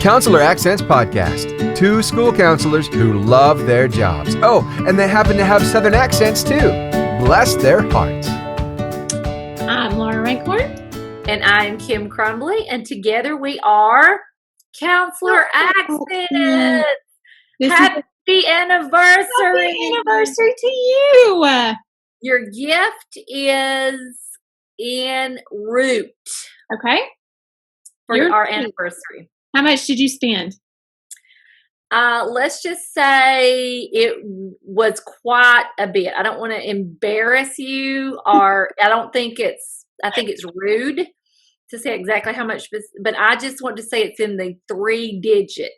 Counselor Accents Podcast. Two school counselors who love their jobs. Oh, and they happen to have Southern accents too. Bless their hearts. I'm Laura Rankhorn. And I'm Kim Crumbly. And together we are Counselor Accents. Happy anniversary. Happy anniversary to you. Your gift is en route. Okay. For our anniversary. How much did you spend? Let's just say it was quite a bit. I don't want to embarrass you, or I think it's rude to say exactly how much, but I just want to say it's in the 3-digit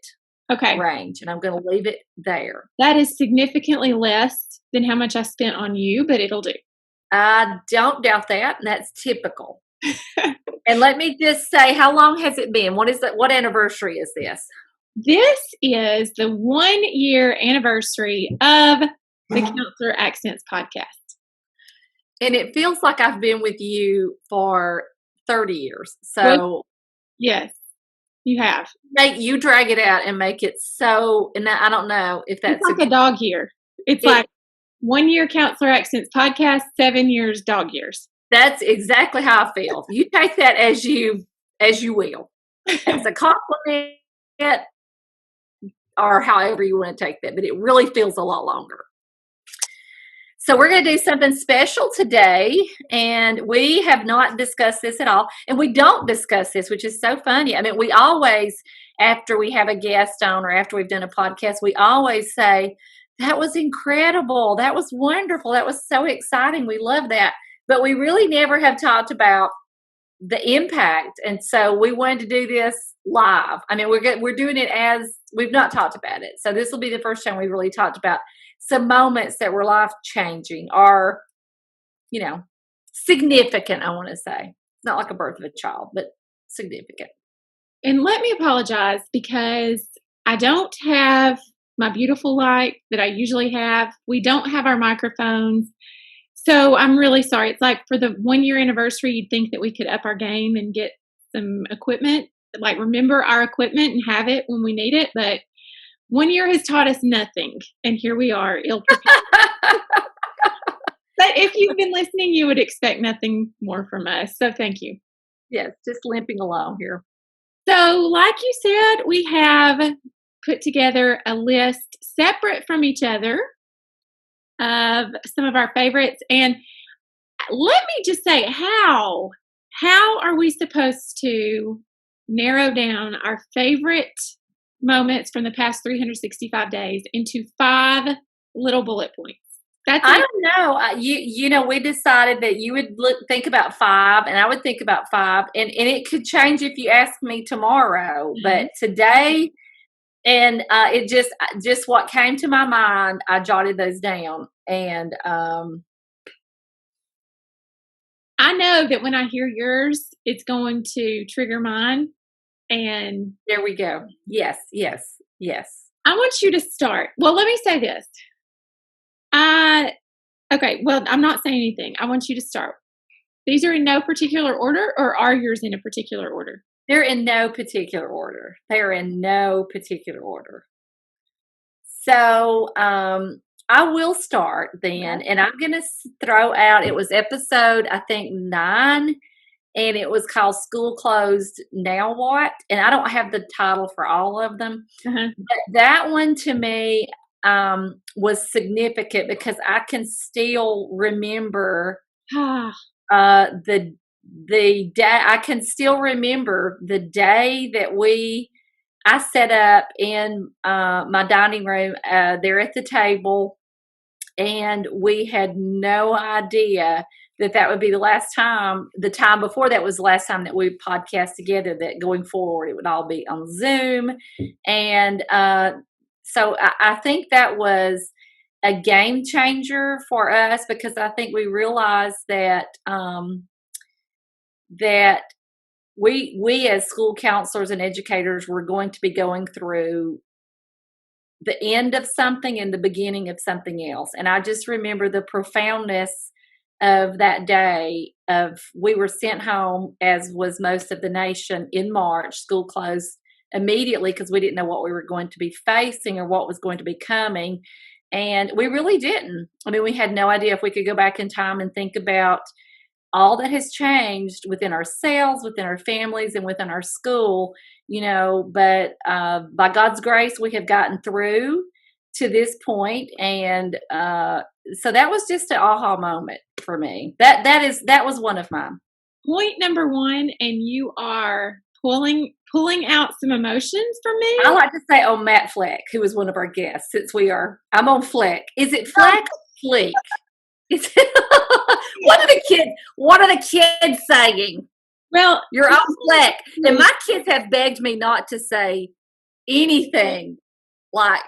range, and I'm going to leave it there. That is significantly less than how much I spent on you, but it'll do. I don't doubt that, and that's typical. And let me just say, how long has it been? What anniversary is this? This is the 1-year anniversary of the Counselor Accents Podcast. And it feels like I've been with you for 30 years. So yes, you have. You drag it out and make it so, and I don't know if that's like a dog year. It's like 1 year Counselor Accents Podcast, 7 years dog years. That's exactly how I feel. You take that as you will. As a compliment or however you want to take that, but it really feels a lot longer. So we're going to do something special today, and we have not discussed this at all, and we don't discuss this, which is so funny. I mean, we always, after we have a guest on or after we've done a podcast, we always say, that was incredible. That was wonderful. That was so exciting. We love that. But we really never have talked about the impact, and so we wanted to do this live. I mean, we're doing it as we've not talked about it, so this will be the first time we really talked about some moments that were life changing or, significant. I want to say, not like a birth of a child, but significant. And let me apologize because I don't have my beautiful light that I usually have. We don't have our microphones. So I'm really sorry. It's like for the 1-year anniversary, you'd think that we could up our game and get some equipment, like remember our equipment and have it when we need it. But 1 year has taught us nothing. And here we are, ill prepared. But if you've been listening, you would expect nothing more from us. So thank you. Yes, just limping along here. So like you said, we have put together a list separate from each other of some of our favorites. And let me just say, how are we supposed to narrow down our favorite moments from the past 365 days into 5 little bullet points? I don't know. We decided that you would think about 5 and I would think about 5, and it could change if you ask me tomorrow. Mm-hmm. But today, and it just what came to my mind, I jotted those down. And I know that when I hear yours, it's going to trigger mine. And there we go. Yes. I want you to start. Well, let me say this. Okay, well, I'm not saying anything. I want you to start. These are in no particular order, or are yours in a particular order? They're in no particular order. So I will start then, and I'm going to throw out, it was episode, I think, 9, and it was called School Closed, Now What? And I don't have the title for all of them, but that one to me was significant because I can still remember the day. I can still remember the day that I set up in my dining room there at the table, and we had no idea that would be the last time. The time before that was the last time that we podcast together, that going forward it would all be on Zoom. And so I think that was a game changer for us, because I think we realized that that we as school counselors and educators were going to be going through the end of something and the beginning of something else. And I just remember the profoundness of that day. We were sent home, as was most of the nation, in March. School closed immediately because we didn't know what we were going to be facing or what was going to be coming. And we really didn't. I mean, we had no idea if we could go back in time and think about all that has changed within ourselves, within our families, and within our school, but by God's grace, we have gotten through to this point. And so that was just an aha moment for me. That was one of mine. Point number one, and you are pulling out some emotions from me. I like to say on Matt Fleck, who was one of our guests, since I'm on Fleck. Is it Fleck or Fleek? What are the kids saying? Well, you're on Fleck. And my kids have begged me not to say anything like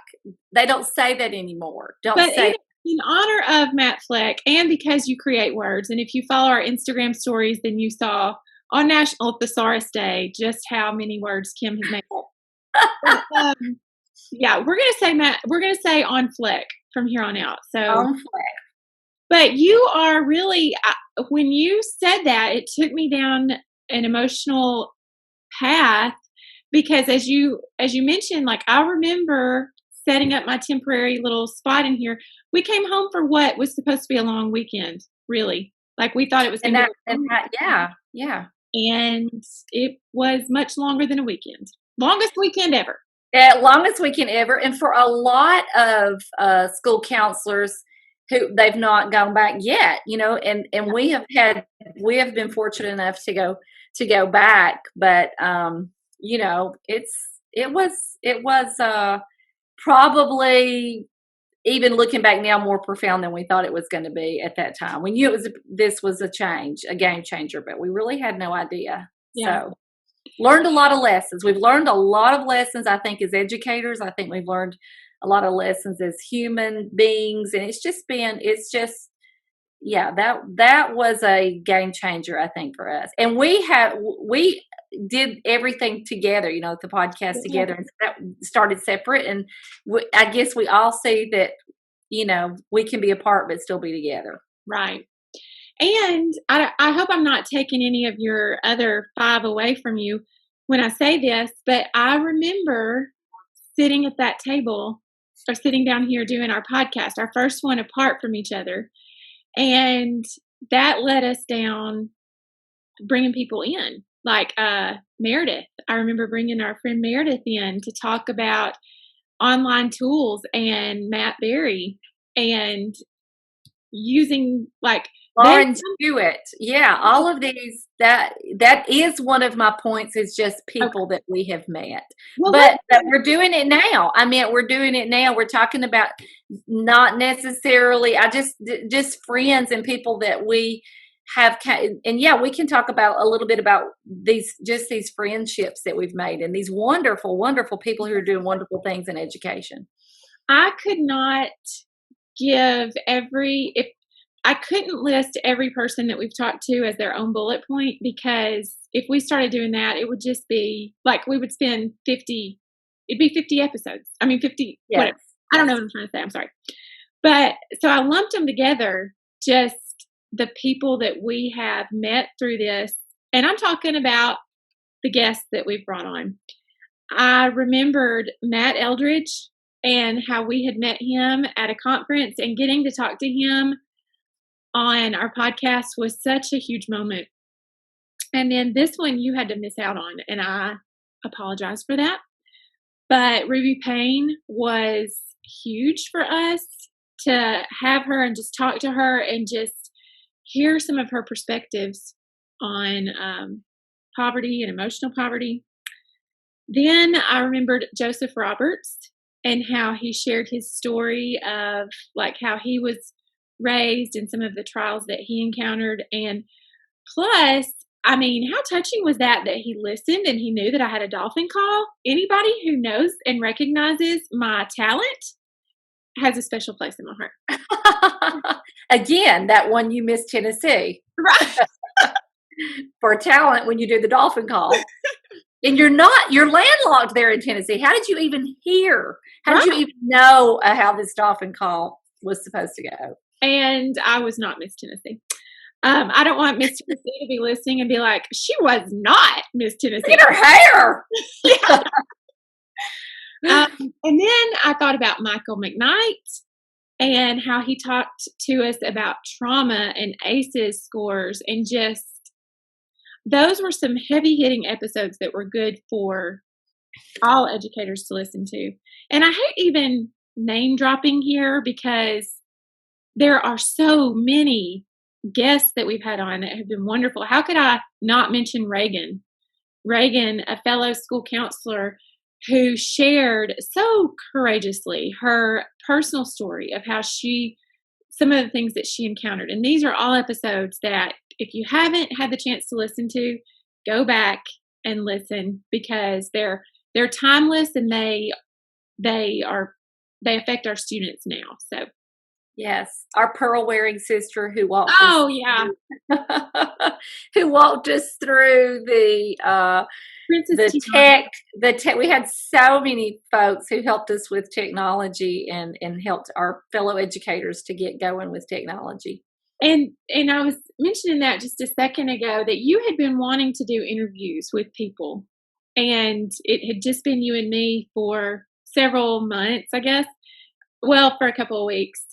they don't say that anymore. In honor of Matt Fleck, and because you create words, and if you follow our Instagram stories, then you saw on National Thesaurus Day just how many words Kim has made up. Yeah, we're gonna say on Fleck from here on out. So on Fleck. But you are really, when you said that, it took me down an emotional path, because as you mentioned, like, I remember setting up my temporary little spot in here. We came home for what was supposed to be a long weekend, really. Like, we thought it was going to be. Yeah. And it was much longer than a weekend. Longest weekend ever. Yeah, longest weekend ever. And for a lot of school counselors who they've not gone back yet, and we have been fortunate enough to go back, but it was probably, even looking back now, more profound than we thought it was going to be at that time. We knew this was a game changer, but we really had no idea. Yeah. So learned a lot of lessons. We've learned a lot of lessons, I think, as educators. I think we've learned a lot of lessons as human beings, and that was a game changer, I think, for us. And we did everything together, the podcast together, and that started separate. And I guess we all see that, we can be apart but still be together. Right. And I hope I'm not taking any of your other 5 away from you when I say this, but I remember sitting at that table, or sitting down here doing our podcast, our first one apart from each other. And that led us down bringing people in, like Meredith. I remember bringing our friend Meredith in to talk about online tools, and Matt Berry, and using like Lauren Jewett. Yeah, all of these, that is one of my points, is just people that we have met. Well, but we're doing it now. We're doing it now. We're talking about not necessarily, just friends and people that we have, and we can talk about a little bit about these friendships that we've made, and these wonderful, wonderful people who are doing wonderful things in education. I could not I couldn't list every person that we've talked to as their own bullet point, because if we started doing that, it would just be like, we would spend 50 episodes. 50, yes. Whatever. I don't know what I'm trying to say. I'm sorry. But so I lumped them together, just the people that we have met through this. And I'm talking about the guests that we've brought on. I remembered Matt Eldridge and how we had met him at a conference, and getting to talk to him on our podcast was such a huge moment. And then this one you had to miss out on, and I apologize for that. But Ruby Payne was huge for us, to have her and just talk to her and just hear some of her perspectives on poverty and emotional poverty. Then I remembered Joseph Roberts, and how he shared his story of like how he was raised and some of the trials that he encountered. And plus, how touching was that he listened and he knew that I had a dolphin call. Anybody who knows and recognizes my talent has a special place in my heart. Again, that one you missed Tennessee. Right. For talent when you do the dolphin call. And you're landlocked there in Tennessee. How did you even hear? How did you even know how this dolphin call was supposed to go? And I was not Miss Tennessee. I don't want Miss Tennessee to be listening and be like, she was not Miss Tennessee. Look at her hair. Yeah. And then I thought about Michael McKnight and how he talked to us about trauma and ACEs scores, and just those were some heavy hitting episodes that were good for all educators to listen to. And I hate even name dropping here because there are so many guests that we've had on that have been wonderful. How could I not mention Reagan? Reagan, a fellow school counselor who shared so courageously her personal story of how some of the things that she encountered. And these are all episodes that if you haven't had the chance to listen to, go back and listen, because they're timeless, and they affect our students now. So yes, our pearl wearing sister who walked yeah, who walked us through the tech. We had so many folks who helped us with technology and helped our fellow educators to get going with technology. And I was mentioning that just a second ago, that you had been wanting to do interviews with people, and it had just been you and me for several months, I guess. Well, for a couple of weeks,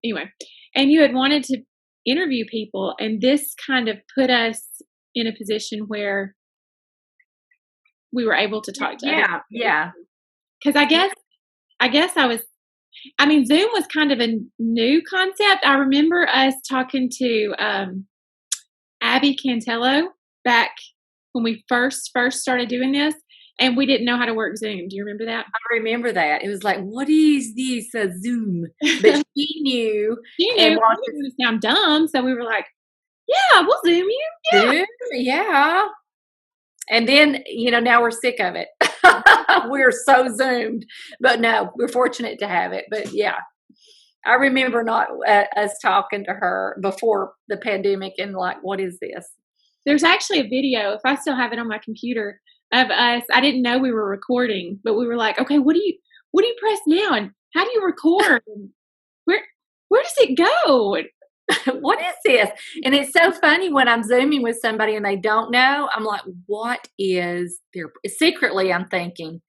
anyway. And you had wanted to interview people, and this kind of put us in a position where we were able to talk to others. Yeah. Because I guess Zoom was kind of a new concept. I remember us talking to Abby Cantello back when we first started doing this, and we didn't know how to work Zoom. Do you remember that? I remember that. It was like, what is this, Zoom? But she knew. She knew. We didn't want to sound dumb, so we were like, yeah, we'll Zoom you. Yeah. Zoom? Yeah. And then, now we're sick of it. We're so Zoomed. But no, we're fortunate to have it. But yeah, I remember not us talking to her before the pandemic and like, what is this? There's actually a video, if I still have it on my computer, of us. I didn't know we were recording, but we were like, okay, what do you press now? And how do you record? And where does it go? What is this? And it's so funny when I'm Zooming with somebody and they don't know, I'm like, what is their, secretly I'm thinking,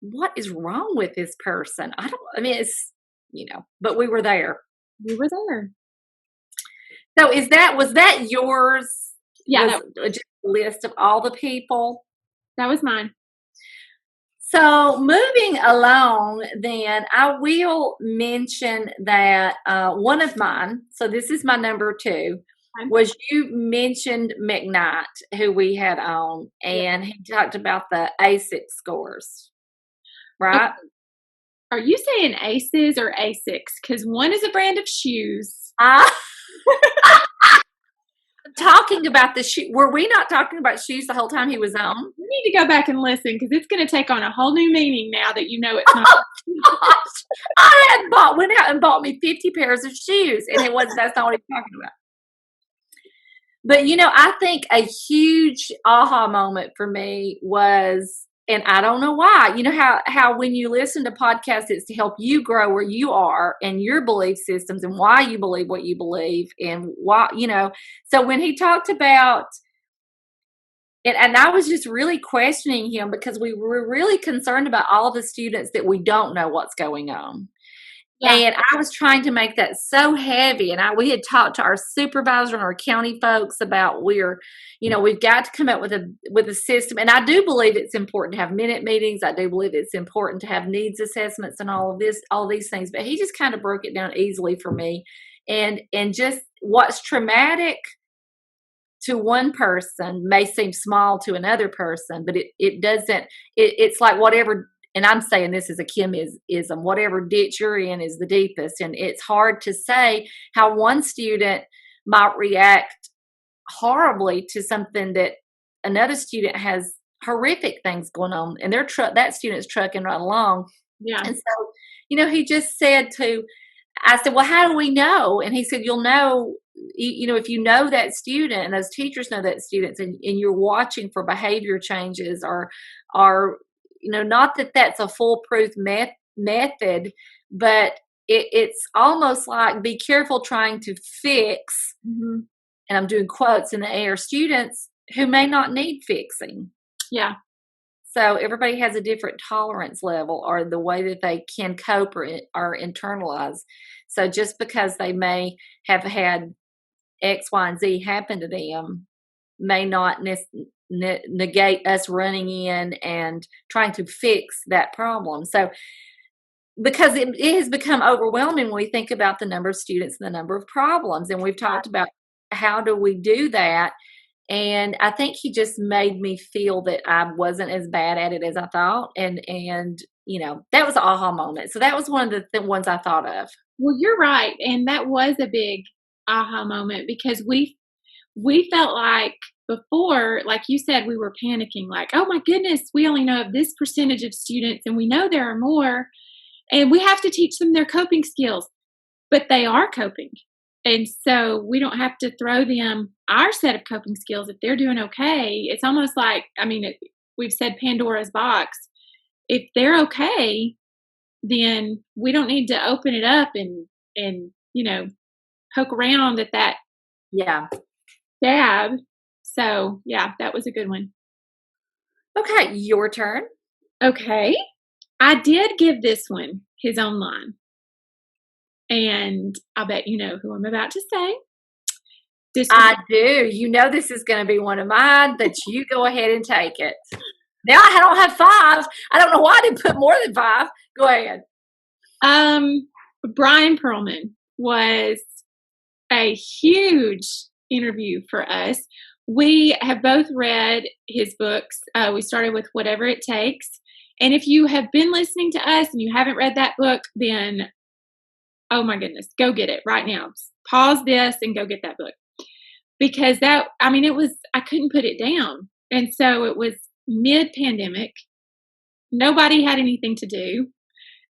what is wrong with this person? It's, but we were there. We were there. So was that yours? Yeah. Just a list of all the people? That was mine. So moving along, then I will mention that one of mine, so this is my number 2, was you mentioned McKnight, who we had on, and he talked about the ASIC scores, right? Okay. Are you saying ACEs or ASICs? Because one is a brand of shoes. Talking about the shoe. Were we not talking about shoes the whole time he was on? You need to go back and listen, because it's going to take on a whole new meaning now that you know it's not. I went out and bought me 50 pairs of shoes, and that's not what he's talking about. But I think a huge aha moment for me was, and I don't know why, how when you listen to podcasts, it's to help you grow where you are and your belief systems and why you believe what you believe and why, so when he talked about it, and I was just really questioning him because we were really concerned about all the students that we don't know what's going on. Yeah. And I was trying to make that so heavy. And we had talked to our supervisor and our county folks about we've got to come up with a system. And I do believe it's important to have minute meetings. I do believe it's important to have needs assessments and all these things. But he just kind of broke it down easily for me. And just what's traumatic to one person may seem small to another person, but it doesn't. It's like whatever. And I'm saying this is a Kim-ism. Whatever ditch you're in is the deepest. And it's hard to say how one student might react horribly to something that another student has horrific things going on. And that student's trucking right along. Yeah. And so, he just said I said, well, how do we know? And he said, you'll know, if you know that student and those teachers know that students and you're watching for behavior changes or not that that's a foolproof method, but it's almost like be careful trying to fix, and I'm doing quotes in the air, students who may not need fixing. Yeah. So everybody has a different tolerance level or the way that they can cope or internalize. So just because they may have had X, Y, and Z happen to them may not negate us running in and trying to fix that problem. So because it has become overwhelming when we think about the number of students and the number of problems. And we've talked about how do we do that. And I think he just made me feel that I wasn't as bad at it as I thought. And that was an aha moment. So that was one of the ones I thought of. Well, you're right. And that was a big aha moment because we felt like before, like you said, we were panicking like, oh my goodness, we only know of this percentage of students and we know there are more. And we have to teach them their coping skills, but they are coping. And so we don't have to throw them our set of coping skills if they're doing okay. It's almost like, we've said Pandora's box. If they're okay, then we don't need to open it up and poke around at that tab. So, yeah, that was a good one. Okay, your turn. Okay. I did give this one his own line. And I bet you know who I'm about to say. I do. You know this is going to be one of mine, but you go ahead and take it. Now I don't have 5. I don't know why I didn't put more than 5. Go ahead. Brian Pearlman was a huge interview for us. We have both read his books. We started with Whatever It Takes. And if you have been listening to us and you haven't read that book, then, oh my goodness, go get it right now. Pause this and go get that book. Because I couldn't put it down. And so it was mid-pandemic. Nobody had anything to do.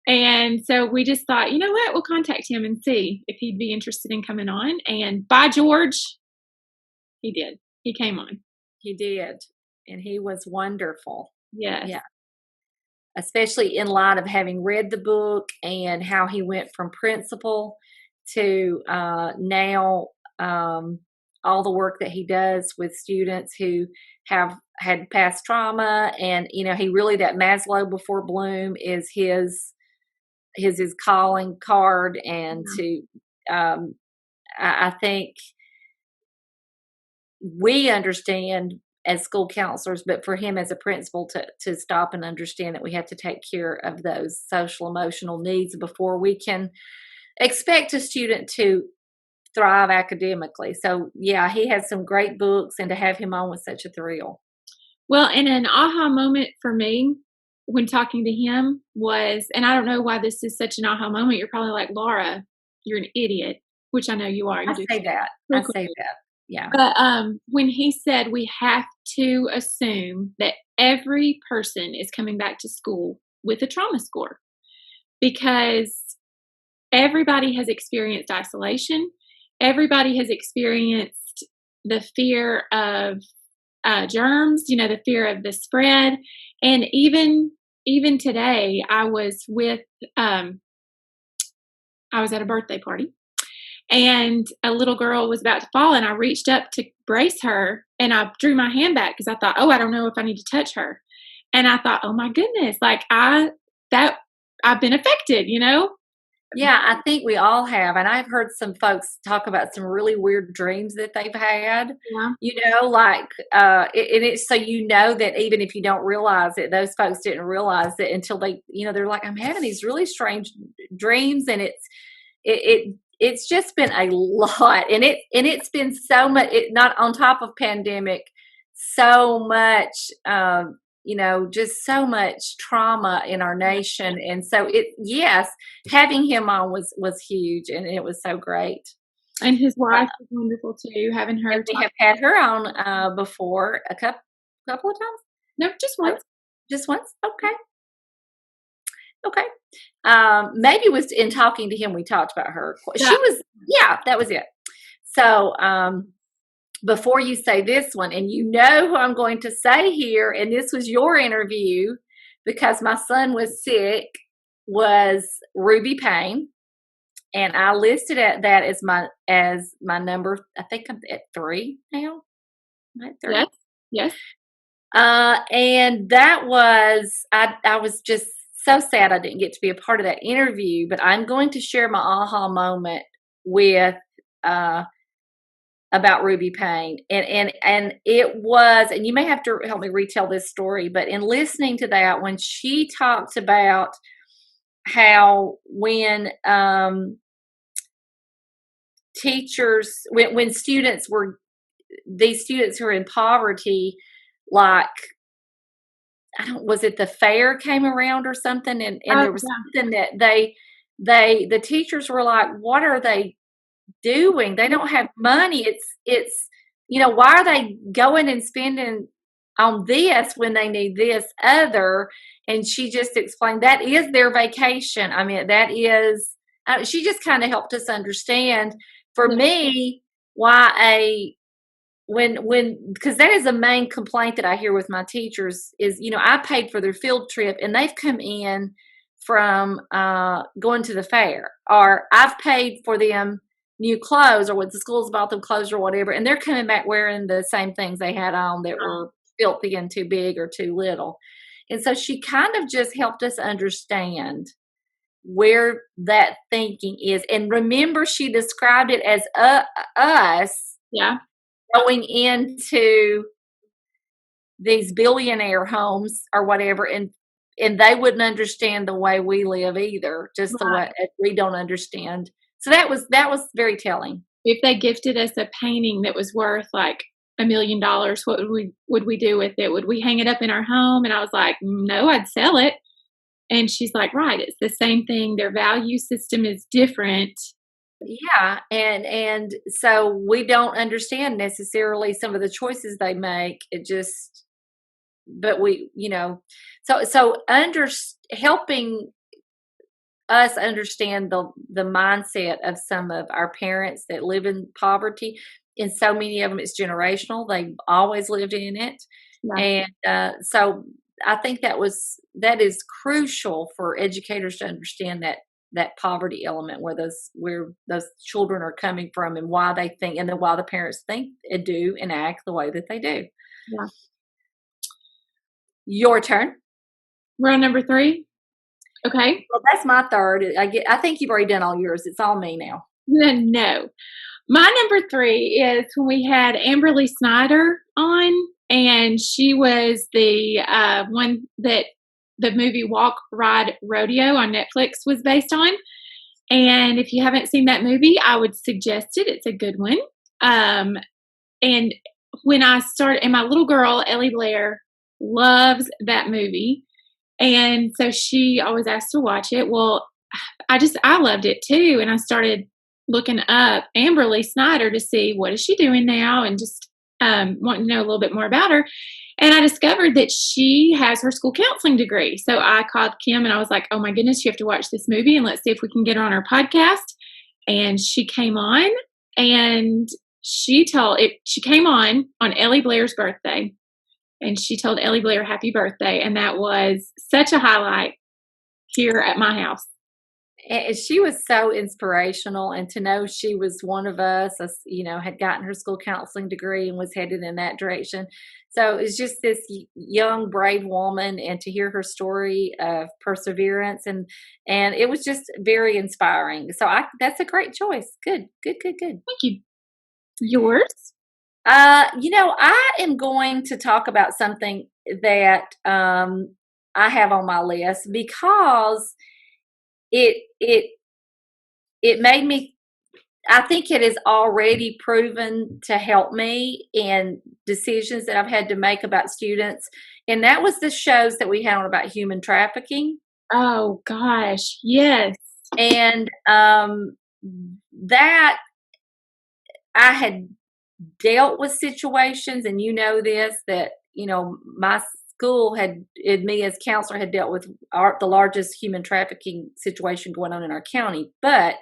And so we just thought, you know what, we'll contact him and see if he'd be interested in coming on. And by George, he did. He came on. He did. And he was wonderful. Yes. Yeah. Especially in light of having read the book and how he went from principal to now all the work that he does with students who have had past trauma. And, he really, that Maslow before Bloom is his calling card. And I think we understand as school counselors, but for him as a principal to stop and understand that we have to take care of those social emotional needs before we can expect a student to thrive academically. So yeah, he has some great books, and to have him on was such a thrill. Well, and an aha moment for me when talking to him was, and I don't know why this is such an aha moment. You're probably like, Laura, you're an idiot, which I know you are. I say that. Yeah. But when he said we have to assume that every person is coming back to school with a trauma score, because everybody has experienced isolation. Everybody has experienced the fear of germs, the fear of the spread. And even today, I was at a birthday party. And a little girl was about to fall, and I reached up to brace her, and I drew my hand back because I thought, I don't know if I need to touch her. And I thought, oh my goodness, I've been affected, Yeah, I think we all have. And I've heard some folks talk about some really weird dreams that they've had, so that even if you don't realize it, those folks didn't realize it until they, they're like, I'm having these really strange dreams. And it's just been a lot, and it's been so much. Not on top of pandemic, so much, just so much trauma in our nation, and so having him on was huge, and it was so great. And his wife was wonderful too. Having her, we have had her on before a couple of times. No, just once. Just once. Okay. Maybe it was in talking to him we talked about her. That was it. So before you say this one, and who I'm going to say here, and this was your interview because my son was sick, was Ruby Payne. And I listed that as my number. I think I'm at 3 now. Am I at 3? Yes. And that was, I was just so sad I didn't get to be a part of that interview, but I'm going to share my aha moment with, about Ruby Payne. And it was, and you may have to help me retell this story, but in listening to that, when she talked about how when, teachers, when students were, these students who are in poverty, like, I don't, was it the fair came around or something, and Oh, there was yeah. something that the teachers were like, what are they doing? They don't have money. It's why are they going and spending on this when they need this other? And she just explained that is their vacation. I mean, that is, she just kind of helped us understand, for Yeah. me, why a, when because that is the main complaint that I hear with my teachers is, I paid for their field trip and they've come in from going to the fair, or I've paid for them new clothes, or what the schools bought them clothes or whatever, and they're coming back wearing the same things they had on that were filthy and too big or too little. And so she kind of just helped us understand where that thinking is. And remember, she described it as us Yeah. going into these billionaire homes or whatever, and they wouldn't understand the way we live either, just the Right. way we don't understand. So that was very telling. If they gifted us a painting that was worth like $1 million, what would we do with it? Would we hang it up in our home? And I was like, no, I'd sell it. And she's like, right, it's the same thing. Their value system is different. Yeah, and so we don't understand necessarily some of the choices they make. It just, but we, so helping us understand the mindset of some of our parents that live in poverty, and so many of them it's generational. They've always lived in it. Yeah. And so I think that is crucial for educators to understand that poverty element, where those children are coming from, and why they think, and then why the parents think and do and act the way that they do. Yeah. Your turn. We're on number 3. Okay. Well, that's my third. I think you've already done all yours. It's all me now. No. My number 3 is when we had Amberly Snyder on, and she was the one that the movie Walk, Ride, Rodeo on Netflix was based on. And if you haven't seen that movie, I would suggest it. It's a good one. And when I started, and my little girl, Ellie Blair, loves that movie. And so she always asks to watch it. Well, I loved it too. And I started looking up Amberly Snyder to see what is she doing now, and just wanting to know a little bit more about her. And I discovered that she has her school counseling degree. So I called Kim and I was like, oh my goodness, you have to watch this movie, and let's see if we can get her on our podcast. And she came on, and she came on Ellie Blair's birthday, and she told Ellie Blair happy birthday. And that was such a highlight here at my house. And she was so inspirational, and to know she was one of us, had gotten her school counseling degree and was headed in that direction. So it's just this young, brave woman, and to hear her story of perseverance, and it was just very inspiring. So that's a great choice. Good. Thank you. Yours? I am going to talk about something that I have on my list, because it made me, I think it has already proven to help me in decisions that I've had to make about students. And that was the shows that we had on about human trafficking. Oh gosh, yes. And that I had dealt with situations, and this, that, my school had, me as counselor, had dealt with the largest human trafficking situation going on in our county. But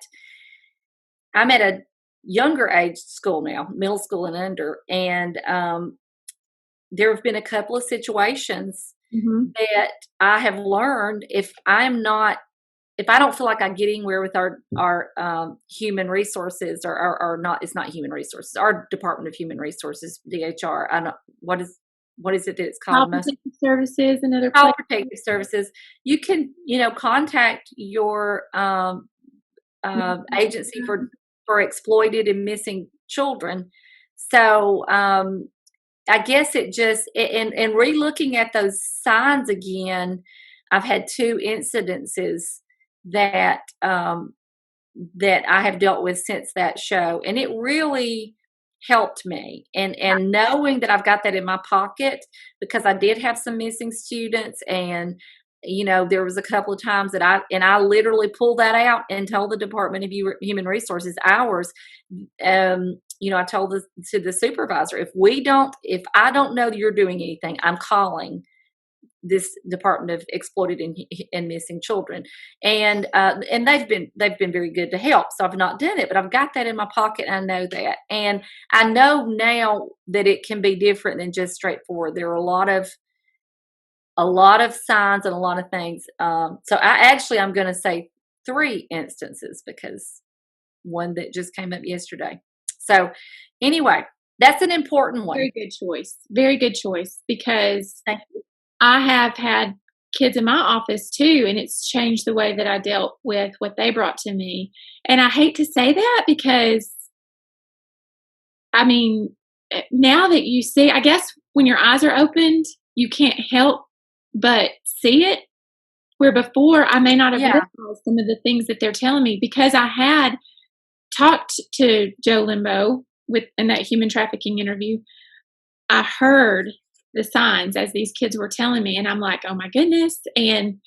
I'm at a younger age school now, middle school and under, and there have been a couple of situations that I have learned, if I don't feel like I get anywhere with our human resources, or not, it's not human resources, our Department of Human Resources, DHR. what is it that it's Child called? Protective Services and other Child places. Protective Services. You can, contact your agency for exploited and missing children. So I guess it just and re-looking at those signs again, I've had 2 incidences that that I have dealt with since that show, and it really helped me. And knowing that I've got that in my pocket, because I did have some missing students, and there was a couple of times that I literally pulled that out and told the Department of Human Resources ours. I told to the supervisor, if I don't know that you're doing anything, I'm calling this Department of Exploited and Missing Children, and they've been very good to help. So I've not done it, but I've got that in my pocket. And I know that, and I know now that it can be different than just straightforward. There are a lot of signs and a lot of things. So I'm going to say 3 instances, because one that just came up yesterday. So anyway, that's an important one. Very good choice. Very good choice, because Thank you. I have had kids in my office too, and it's changed the way that I dealt with what they brought to me. And I hate to say that, because I mean, now that you see, I guess when your eyes are opened, you can't help but see it, where before I may not have realized some of the things that they're telling me, because I had talked to Joe Limbo in that human trafficking interview. I heard the signs as these kids were telling me, and I'm like, oh my goodness. And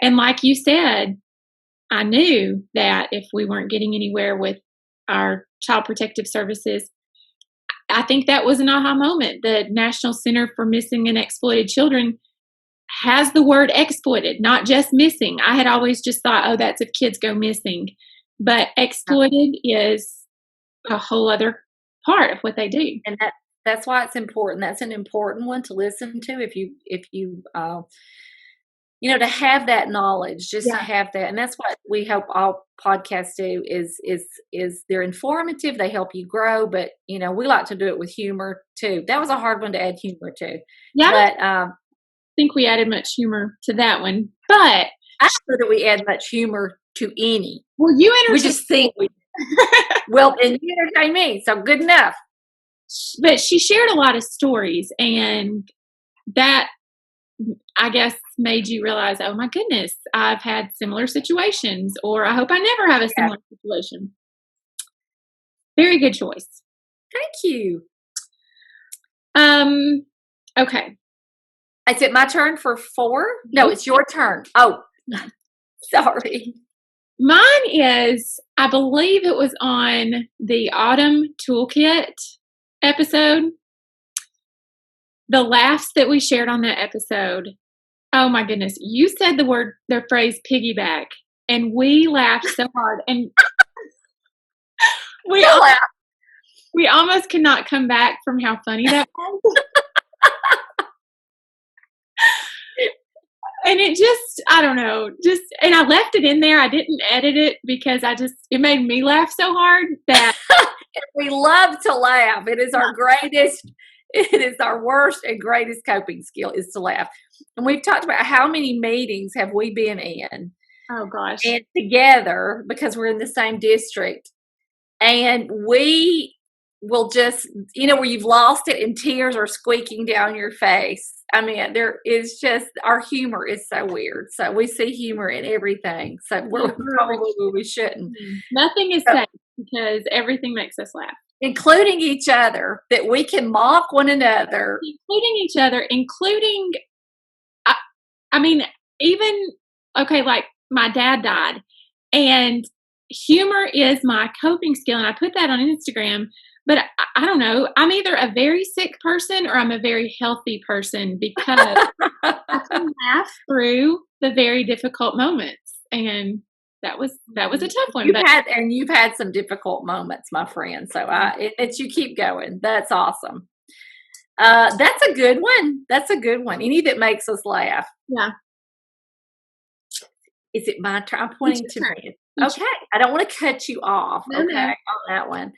like you said, I knew that if we weren't getting anywhere with our Child Protective Services, I think that was an aha moment. The National Center for Missing and Exploited Children has the word exploited, not just missing. I had always just thought, oh, that's if kids go missing. But exploited is a whole other part of what they do. And that's why it's important. That's an important one to listen to if you to have that knowledge, just to have that. And that's what we hope all podcasts do is they're informative. They help you grow, but we like to do it with humor too. That was a hard one to add humor to. Yeah. But I think we added much humor to that one, but I don't know that we add much humor to any. Well, you We just think well, and you entertain me, so good enough. But she shared a lot of stories, and that, I guess, made you realize, oh my goodness, I've had similar situations, or I hope I never have a similar situation. Very good choice. Thank you. Okay. Is it my turn for 4? No, it's your turn. Oh, sorry. Mine is, I believe it was on the Autumn Toolkit episode. The laughs that we shared on that episode. Oh my goodness. You said the phrase piggyback, and we laughed so hard, and we almost could not come back from how funny that was. And it just, I don't know, and I left it in there. I didn't edit it because it made me laugh so hard that. We love to laugh. It is our worst and greatest coping skill is to laugh. And we've talked about how many meetings have we been in. Oh gosh. And together, because we're in the same district. And we will just, where you've lost it and tears are squeaking down your face. I mean, there is just, our humor is so weird. So we see humor in everything. So we're probably where we shouldn't. Nothing is safe because everything makes us laugh. Including each other, that we can mock one another. Including each other, I mean, even, like my dad died, and humor is my coping skill, and I put that on Instagram. But I don't know. I'm either a very sick person or I'm a very healthy person, because I can laugh through the very difficult moments. And that was a tough one. You've had some difficult moments, my friend. So you keep going. That's awesome. That's a good one. That's a good one. Any that makes us laugh. Yeah. Is it my turn? I'm pointing to me. Okay. I don't want to cut you off. No. On that one.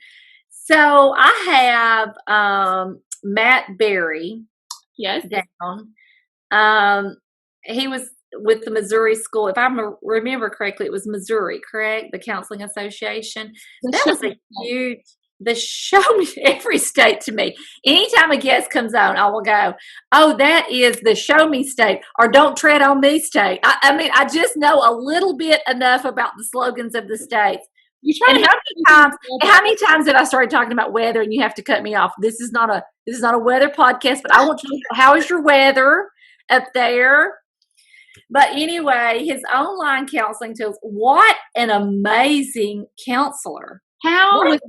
So I have Matt Berry, Yes. down. He was with the Missouri school. If I remember correctly, it was Missouri, correct? The Counseling Association. That was a huge. The show me every state to me. Anytime a guest comes on, I will go, oh, that is the show me state, or don't tread on me state. I mean, I just know a little bit enough about the slogans of the states. And how many times have I started talking about weather and you have to cut me off? This is not a weather podcast, but I want to know, how is your weather up there? But anyway, his online counseling tools. What an amazing counselor! How was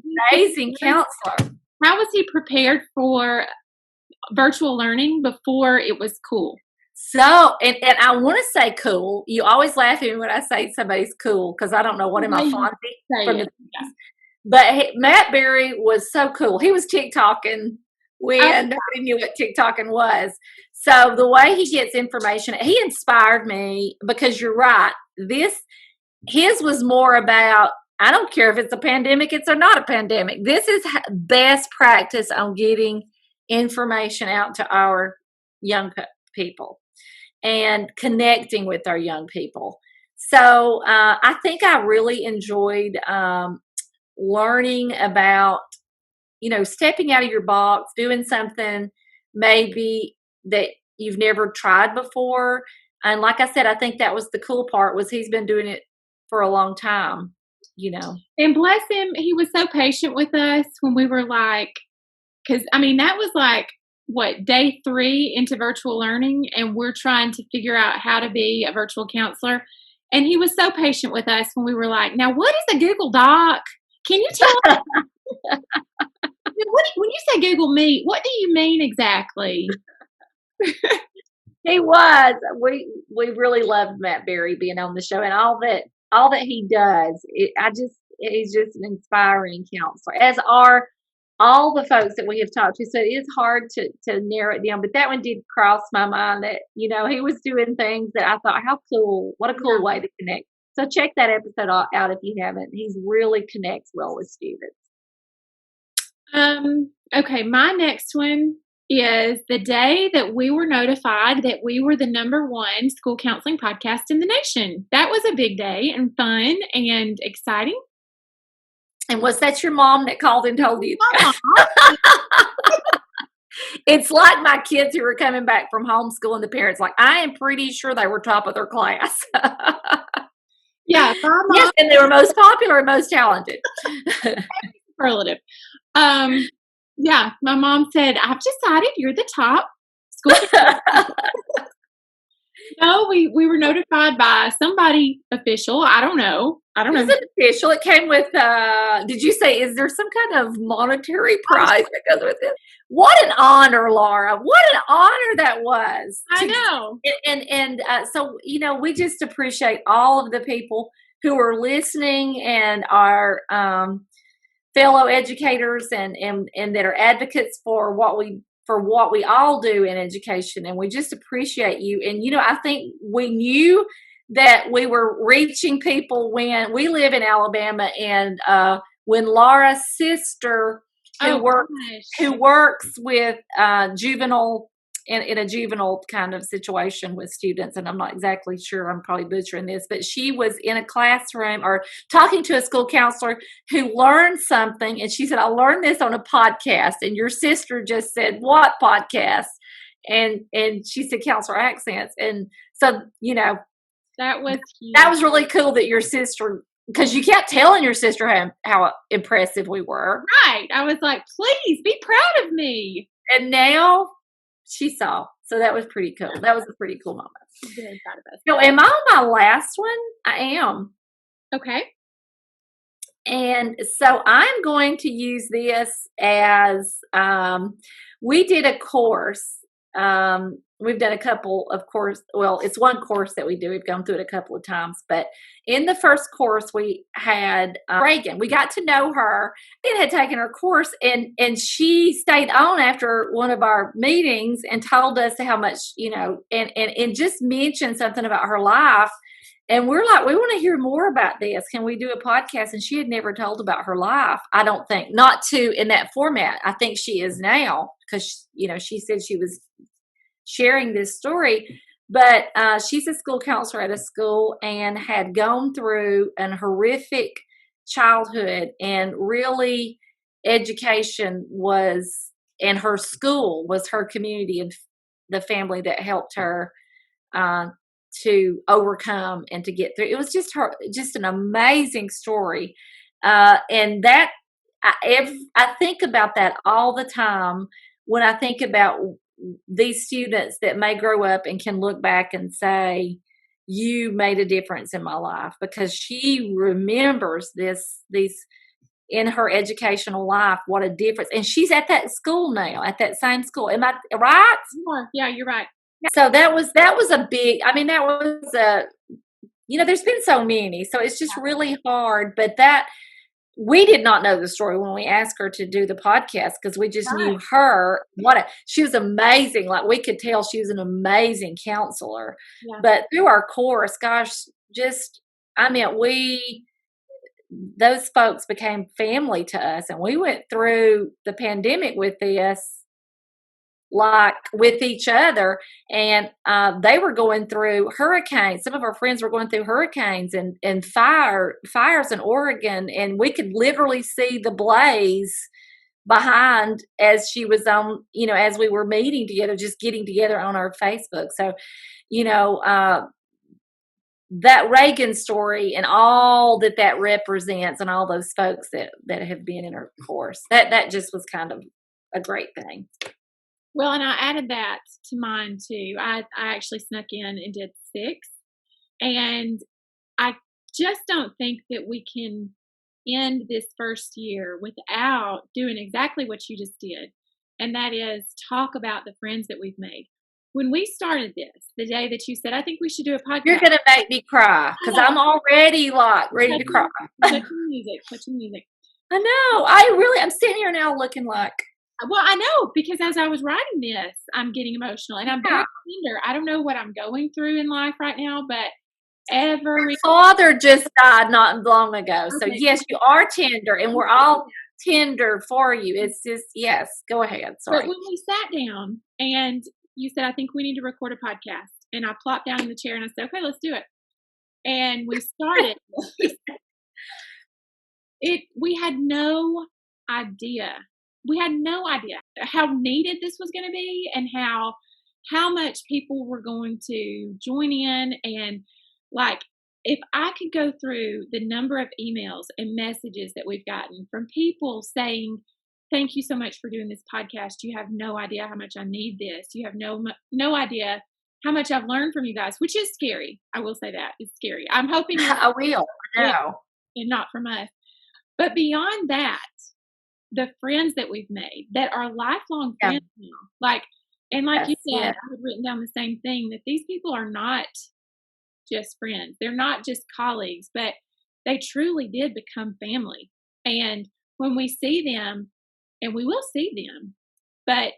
he prepared for virtual learning before it was cool? So, and I want to say cool. You always laugh at me when I say somebody's cool because I don't know what am I fonzie from the. But Matt Berry was so cool. He was TikToking when nobody knew what TikToking was. So the way he gets information, he inspired me because you're right. His was more about, I don't care if it's a pandemic, it's or not a pandemic. This is best practice on getting information out to our young people and connecting with our young people. So I think I really enjoyed learning about, stepping out of your box, doing something maybe that you've never tried before. And like I said, I think that was the cool part, was he's been doing it for a long time, And bless him, he was so patient with us when we were because that was what, day 3 into virtual learning, and we're trying to figure out how to be a virtual counselor. And he was so patient with us when we were like, now what is a Google Doc? Can you tell us? When you say Google Meet, what do you mean exactly? He was. We really loved Matt Berry being on the show, and all that he does. He's just an inspiring counselor, as are all the folks that we have talked to. So it is hard to narrow it down, but that one did cross my mind that, he was doing things that I thought, how cool, what a cool way to connect. So check that episode out if you haven't. He's really connects well with students. Okay, my next one is the day that we were notified that we were the #1 school counseling podcast in the nation. That was a big day and fun and exciting. And was that your mom that called and told you? It's like my kids who were coming back from homeschool, and the parents I am pretty sure they were top of their class. Yeah. Yes, and they were most popular and most talented. Superlative. Yeah, my mom said, I've decided you're the top school. No, we were notified by somebody official. I don't know. Is it official? It came with, did you say, is there some kind of monetary prize that goes with it? What an honor, Laura. What an honor that was. I know. And so, we just appreciate all of the people who are listening and are fellow educators and that are advocates for what we all do in education. And we just appreciate you. And, I think we knew that we were reaching people when we live in Alabama, and when Laura's sister, who works with juvenile in a juvenile kind of situation with students, and I'm not exactly sure, I'm probably butchering this, but she was in a classroom or talking to a school counselor who learned something, and she said, I learned this on a podcast, and your sister just said, what podcast? And she said Counselor Accents. And so, that was huge. That was really cool that your sister, because you kept telling your sister how impressive we were. Right. I was like, please be proud of me. And now she saw. So that was pretty cool. That was a pretty cool moment. I'm very proud of us. So am I on my last one? I am. Okay. And so I'm going to use this as, we did a course. We've done a couple of course. Well, it's one course that we do. We've gone through it a couple of times, but in the first course we had Reagan. We got to know her and had taken her course, and she stayed on after one of our meetings and told us how much, and just mentioned something about her life. And we're like, we want to hear more about this. Can we do a podcast? And she had never told about her life. I don't think, not in that format. I think she is now, because, she said she was sharing this story. But she's a school counselor at a school and had gone through an horrific childhood, and really education was, and her school was her community and the family that helped her to overcome and to get through. It was just an amazing story. And that I think about that all the time when I think about these students that may grow up and can look back and say, you made a difference in my life, because she remembers these in her educational life, what a difference. And she's at that school now, at that same school. Am I right? Yeah, you're right. So that was a big, I mean, that was there's been so many, so it's just really hard. But that, we did not know the story when we asked her to do the podcast, because we just knew her. She was amazing. Like, we could tell she was an amazing counselor. Yeah. But through our course, gosh, those folks became family to us, and we went through the pandemic with this, like, with each other. And they were going through hurricanes. Some of our friends were going through hurricanes and fires in Oregon, and we could literally see the blaze behind as she was on, as we were meeting together, just getting together on our Facebook. So, that Reagan story and all that represents, and all those folks that have been in our course, that just was kind of a great thing. Well, and I added that to mine too. I actually snuck in and did 6. And I just don't think that we can end this first year without doing exactly what you just did. And that is talk about the friends that we've made. When we started this, the day that you said, I think we should do a podcast. You're going to make me cry, because I'm already ready to cry. Put your music. I know. I'm sitting here now looking like. Well, I know, because as I was writing this, I'm getting emotional, and I'm very tender. I don't know what I'm going through in life right now, but your father just died not long ago. So yes, you are tender, and we're all tender for you. It's just, yes, go ahead. Sorry. But when we sat down and you said, I think we need to record a podcast, and I plopped down in the chair and I said, okay, let's do it. And we started. We had no idea. We had no idea how needed this was going to be, and how much people were going to join in. And like, if I could go through the number of emails and messages that we've gotten from people saying, thank you so much for doing this podcast. You have no idea how much I need this. You have no idea how much I've learned from you guys, which is scary. I will say that. It's scary. I'm hoping I will. No. And not from us. But beyond that, the friends that we've made that are lifelong friends now. Like you said, I had written down the same thing, that these people are not just friends. They're not just colleagues, but they truly did become family. And when we see them, and we will see them, but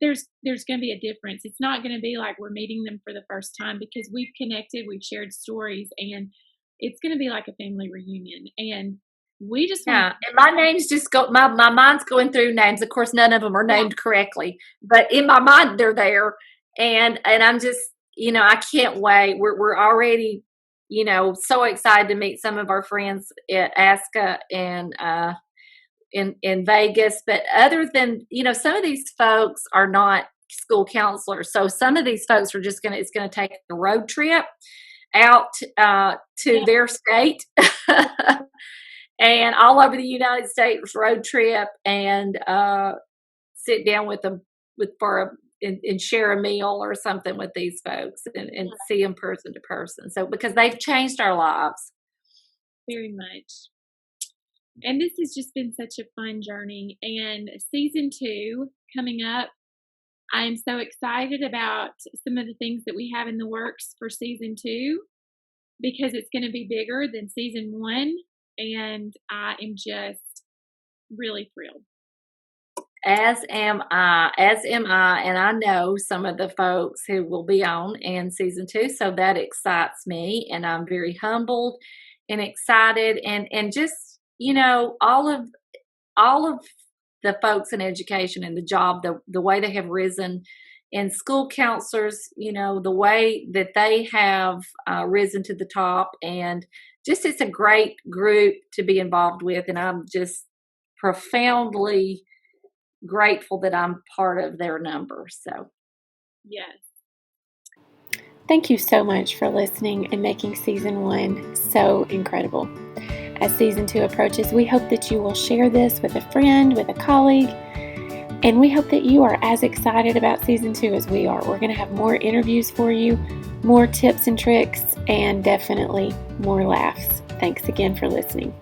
there's going to be a difference. It's not going to be like we're meeting them for the first time, because we've connected, we've shared stories, and it's going to be like a family reunion. And we just and my names just go. My mind's going through names. Of course, none of them are named correctly, but in my mind they're there, and I'm just, I can't wait. We're already, so excited to meet some of our friends at ASCA and in Vegas. But other than, some of these folks are not school counselors, so some of these folks are just it's going to take a road trip out to their state. And all over the United States road trip, and sit down with them and share a meal or something with these folks, and see them person to person. So, because they've changed our lives. Very much. And this has just been such a fun journey. And season 2 coming up, I am so excited about some of the things that we have in the works for season 2, because it's going to be bigger than season 1. And I am just really thrilled. As am I. And I know some of the folks who will be on in season 2. So that excites me. And I'm very humbled and excited. And just, all of the folks in education and the job, the way they have risen and school counselors, the way that they have risen to the top, and just it's a great group to be involved with, and I'm just profoundly grateful that I'm part of their number. So, Yes. Thank you so much for listening and making Season 1 so incredible. As Season 2 approaches, we hope that you will share this with a friend, with a colleague, and we hope that you are as excited about Season 2 as we are. We're going to have more interviews for you, more tips and tricks, and definitely more laughs. Thanks again for listening.